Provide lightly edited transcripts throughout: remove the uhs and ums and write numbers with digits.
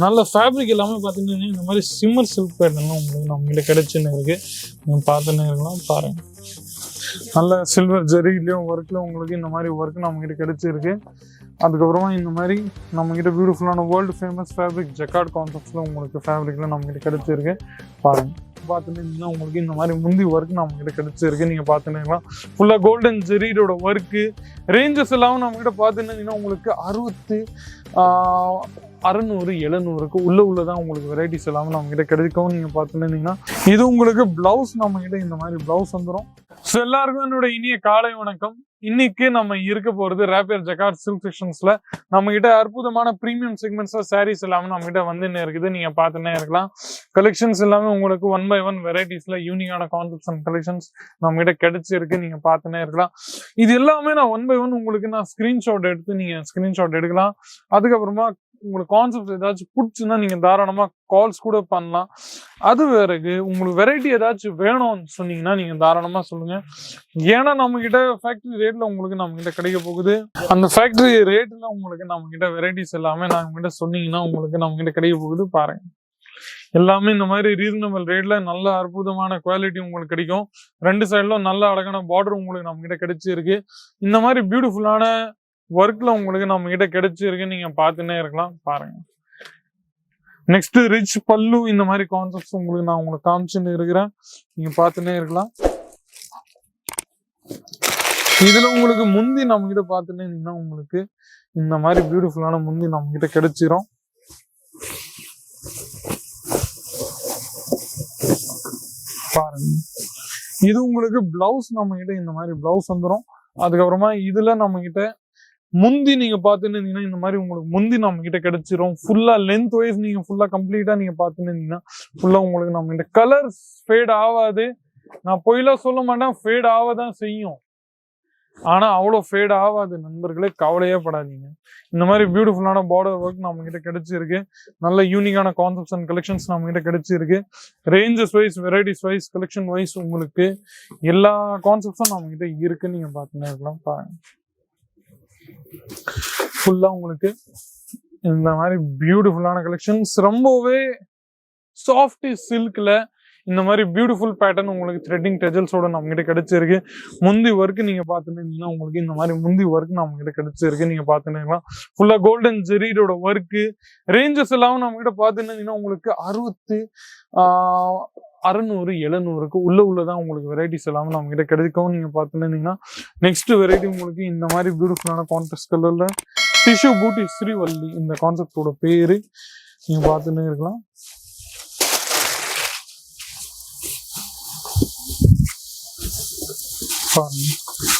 நல்ல ஃபேப்ரிக் எல்லாமே பார்த்தீங்கன்னா இந்த மாதிரி சிம்மர் சில்க் பேட்டர்லாம் உங்களுக்கு நம்மகிட்ட கிடைச்சுன்னு இருக்கு. நீங்கள் பார்த்துன்னு இருக்கலாம் பாருங்க. நல்ல சில்வர் ஜெரிலையும் ஒர்க்கில் உங்களுக்கு இந்த மாதிரி ஒர்க் நம்மகிட்ட கிடைச்சிருக்கு. அதுக்கப்புறமா இந்த மாதிரி நம்மகிட்ட பியூட்டிஃபுல்லான வேர்ல்டு ஃபேமஸ் ஃபேப்ரிக் ஜக்கார்ட் கான்செப்ட்ஸில் உங்களுக்கு ஃபேப்ரிக்லாம் நம்மகிட்ட கிடைச்சிருக்கு பாருங்க. பார்த்துட்டீங்கன்னா உங்களுக்கு இந்த மாதிரி முந்தி ஒர்க் நம்மகிட்ட கிடைச்சிருக்கு. நீங்கள் பார்த்துட்டீங்கன்னா ஃபுல்லாக கோல்டன் ஜெரியோட ஒர்க்கு ரேஞ்சஸ் எல்லாம் நம்மகிட்ட பார்த்துட்டீங்கன்னா உங்களுக்கு 600 700க்கு உள்ளதான் உங்களுக்கு வெரைட்டிஸ் எல்லாமே நம்மகிட்ட கிடைக்கும். நீங்கள் பார்த்துட்டீங்கன்னா இது உங்களுக்கு பிளவுஸ் நம்மகிட்ட இந்த மாதிரி பிளவுஸ் வந்துடும். ஸோ எல்லாருக்கும் என்னோட இனிய காலை வணக்கம். இன்னைக்கு நம்ம இருக்க போறது ரேப்பியர் ஜக்கார்ட் சில்க் செக்ஷன்ஸ்ல நம்ம கிட்ட அற்புதமான பிரீமியம் செக்மெண்ட்ஸ்ல சாரீஸ் எல்லாமே நம்ம கிட்ட வந்துன்னு இருக்குது. நீங்க பார்த்துன்னே இருக்கலாம். கலெக்ஷன்ஸ் எல்லாமே உங்களுக்கு 1 by 1 வெரைட்டிஸ்ல யூனிக்கான கான்செப்ட்ஸ் அண்ட் கலெக்ஷன்ஸ் நம்ம கிட்ட கிடைச்சிருக்கு. நீங்க பார்த்துன்னே இருக்கலாம். இது எல்லாமே நான் 1 by 1 உங்களுக்கு நான் ஸ்கிரீன்ஷாட் எடுத்து நீங்க ஸ்கிரீன்ஷாட் எடுக்கலாம். அதுக்கப்புறமா உங்களுக்கு கான்செப்ட் ஏதாச்சும் பிடிச்சுன்னா நீங்க தாராளமா கால்ஸ் கூட பண்ணலாம். அது பிறகு உங்களுக்கு வெரைட்டி ஏதாச்சும் வேணும்னு சொன்னீங்கன்னா நீங்க தாராளமா சொல்லுங்க. ஏன்னா நம்ம கிட்ட ஃபேக்டரி ரேட்ல உங்களுக்கு நம்ம கிட்ட கிடைக்க போகுது. அந்த ஃபேக்டரி ரேட்ல உங்களுக்கு நம்ம கிட்ட வெரைட்டிஸ் எல்லாமே நம்ம கிட்ட சொன்னீங்கன்னா உங்களுக்கு நம்ம கிட்ட கிடைக்க போகுது. பாருங்க, எல்லாமே இந்த மாதிரி ரீசனபிள் ரேட்ல நல்ல அற்புதமான குவாலிட்டி உங்களுக்கு கிடைக்கும். 2 சைட்லும் நல்ல அழகான பார்டர் உங்களுக்கு நம்ம கிட்ட கிடைச்சிருக்கு. இந்த மாதிரி பியூட்டிஃபுல்லான ஒர்க்ல உங்களுக்கு நம்ம கிட்ட கிடைச்சிருக்கு. நீங்க பார்த்துன்னே இருக்கலாம் பாருங்க. நெக்ஸ்ட் ரிச் பல்லு இந்த மாதிரி கான்செப்ட்ஸ் உங்களுக்கு நான் உங்களுக்கு காமிச்சுன்னு இருக்கிறேன். நீங்க பார்த்துன்னே இருக்கலாம். இதுல உங்களுக்கு முந்தி நம்ம கிட்ட பார்த்துட்டீங்கன்னா உங்களுக்கு இந்த மாதிரி பியூட்டிஃபுல்லான முந்தி நம்ம கிட்ட கிடைச்சிரும். பாருங்க, இது உங்களுக்கு பிளவுஸ் நம்ம கிட்ட இந்த மாதிரி பிளவுஸ் வந்துடும். அதுக்கப்புறமா இதுல நம்ம கிட்ட முந்தி நீங்க பாத்துன்னு இந்த மாதிரி உங்களுக்கு முந்தி நம்ம கிட்ட கிடைச்சிரும். ஃபுல்லா லென்த் வைஸ் நீங்க ஃபுல்லா கம்ப்ளீட்டா நீங்க பாத்துன்னு ஃபுல்லா உங்களுக்கு நம்ம கிட்ட கலர் ஃபேட் ஆகாது. நான் பொய்லாம் சொல்ல மாட்டேன், ஃபேட் ஆகதான் செய்யும். ஆனா அவ்வளவு ஃபேட் ஆகாது நண்பர்களே, கவலையே படாதீங்க. இந்த மாதிரி பியூட்டிஃபுல்லான பார்டர் ஒர்க் நம்ம கிட்ட கிடைச்சிருக்கு. நல்ல யூனிக்கான கான்செப்ட்ஸ் அண்ட் கலெக்ஷன்ஸ் நம்ம கிட்ட கிடைச்சிருக்கு. Ranges wise varieties wise collection wise உங்களுக்கு எல்லா கான்செப்ட்ஸும் நம்ம கிட்ட இருக்கு. நீங்க பாத்துன்னு இருக்கலாம் பாருங்க. ஃபுல்லா உங்களுக்கு இந்த மாதிரி பியூட்டிஃபுல்லான கலெக்ஷன்ஸ், ரொம்பவே சாஃப்ட் சில்க்ல இந்த மாதிரி பியூட்டிஃபுல் பேட்டர்ன் உங்களுக்கு த்ரெட்டிங் டெஜல்ஸோட நம்ம கிட்ட கிடைச்சிருக்கு. முந்தி ஒர்க் நீங்க பாத்துட்டீங்கன்னா உங்களுக்கு இந்த மாதிரி முந்தி ஒர்க் நம்ம கிட்ட கிடைச்சிருக்கு. நீங்க பாத்துட்டீங்கன்னா ஃபுல்லா கோல்டன் ஜெரியோட ஒர்க்கு ரேஞ்சஸ் எல்லாம் நம்ம கிட்ட பாத்துட்டீங்கன்னா உங்களுக்கு 600 700க்கு உள்ளதான் உங்களுக்கு வெரைட்டிஸ் எல்லாமே நம்ம கிட்ட கிடைக்கும். நீங்க பாத்துட்டீங்கன்னா நெக்ஸ்ட் வெரைட்டி உங்களுக்கு இந்த மாதிரி பியூட்டிஃபுல்லான கான்ட்ராஸ்ட் கலர்ல டிஷ்யூ பூட்டி ஸ்ரீவல்லி இந்த கான்செப்டோட பேரு. நீங்க பாத்துன்னு இருக்கலாம்.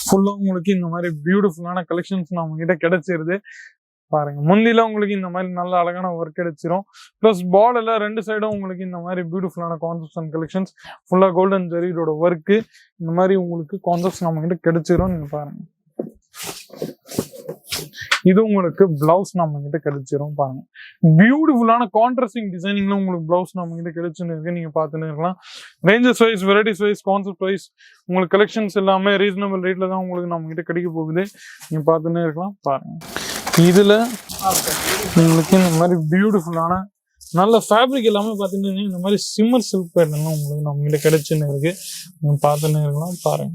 ஃபுல்லா உங்களுக்கு இந்த மாதிரி பியூட்டிஃபுல்லான கலெக்ஷன்ஸ் நம்ம கிட்ட கிடைச்சிருது. பாருங்க, முந்தில உங்களுக்கு இந்த மாதிரி நல்ல அழகான ஒர்க் கிடைச்சிரும். பிளஸ் பார்டர்ல 2 சைடும் உங்களுக்கு இந்த மாதிரி பியூட்டிஃபுல்லான கான்செப்ட்ஸ் அண்ட் கலெக்ஷன்ஸ் ஃபுல்லா கோல்டன் ஜெரியோட ஒர்க்கு இந்த மாதிரி உங்களுக்கு கான்செப்ட்ஸ் நம்ம கிட்ட கிடைச்சிரும். நீங்க பாருங்க, இது உங்களுக்கு பிளவுஸ் நம்ம கிட்ட கிடைச்சிரும். பாருங்க, பியூட்டிஃபுல்லான கான்ட்ராஸ்டிங் டிசைனிங்ல உங்களுக்கு பிளவுஸ் நம்ம கிட்ட கிடைச்சுன்னு இருக்கு. நீங்க பாத்துன்னு இருக்கலாம். Ranges wise varieties wise concept wise உங்களுக்கு கலெக்ஷன்ஸ் எல்லாமே ரீசனபிள் ரேட்ல தான் உங்களுக்கு நம்ம கிட்ட கிடைக்க போகுது. நீங்க பாத்துன்னு இருக்கலாம். பாருங்க, இதுல உங்களுக்கு இந்த மாதிரி பியூட்டிஃபுல்லான நல்ல ஃபேப்ரிக் எல்லாமே பாத்தீங்கன்னா இந்த மாதிரி சிம்மர் சில்க் பேட்டர்லாம் உங்களுக்கு நம்ம கிட்ட கிடைச்சுன்னு இருக்கு. நீங்க பாத்துன்னு இருக்கலாம். பாருங்க,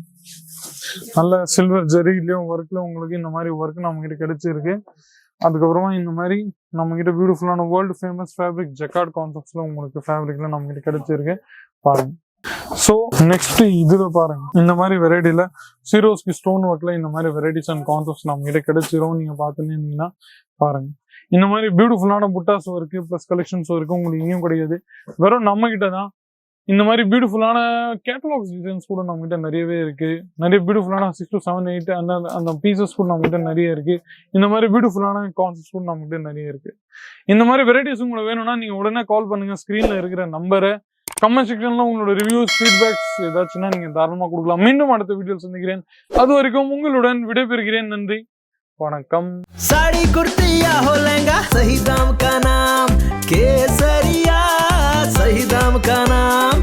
நல்ல சில்வர் ஜெரிலையும் ஒர்க்ல உங்களுக்கு இந்த மாதிரி ஒர்க் நம்ம கிட்ட கிடைச்சிருக்கு. அதுக்கப்புறமா இந்த மாதிரி நம்ம கிட்ட பியூட்டிஃபுல்லான வேர்ல்டு ஃபேமஸ் ஃபேப்ரிக் ஜக்கார்ட் கான்செப்ட்ஸ்ல உங்களுக்கு ஃபேப்ரிக்ல நம்ம கிட்ட கிடைச்சிருக்கு. பாருங்க, சோ நெக்ஸ்ட் இதுல பாருங்க, இந்த மாதிரி வெரைட்டில சீரோஸ்கி ஸ்டோன் ஒர்க்ல இந்த மாதிரி வெரைட்டிஸ் அண்ட் கான்செப்ட்ஸ் நம்ம கிட்ட கிடைச்சிரும். நீங்க பாத்துன்னு இருந்தீங்கன்னா பாருங்க, இந்த மாதிரி பியூட்டிஃபுல்லான புட்டாஸ் ஒர்க்கு பிளஸ் கலெக்ஷன்ஸ் ஒர்க்கு உங்களுக்கு இங்கேயும் கிடையாது. வெறும் நம்ம கிட்ட தான் இந்த மாதிரி பியூட்டிஃபுல்லான கேட்டலாக்ஸ் டிசைன்ஸ் கூட நம்ம கிட்ட நிறையவே இருக்கு. நிறைய பியூட்டிஃபுல்லான 6 to 7 8 அந்த பீசஸ் கூட நம்ம கிட்ட நிறைய இருக்கு. இந்த மாதிரி பியூட்டிஃபுல்லான கான்செப்ட்ஸ் கூட நம்ம கிட்ட நிறைய இருக்கு. இந்த மாதிரி வெரைட்டிஸ் உங்களுக்கு வேணும்னா நீங்க உடனே கால் பண்ணுங்க. ஸ்கிரீன்ல இருக்கிற நம்பரை கமெண்ட் செக்ஷன்ல உங்களோட ரிவ்யூஸ் ஃபீட்பேக்ஸ் ஏதாச்சுன்னா நீங்க தாராளமா கொடுக்கலாம். மீண்டும் அடுத்த வீடியோ சந்திக்கிறேன். அது வரைக்கும் உங்களுடன் விடைபெறுகிறேன். நன்றி, வணக்கம். साड़ी कुर्ती या हो लहंगा, सही दाम का नाम केसरिया, सही दाम का नाम।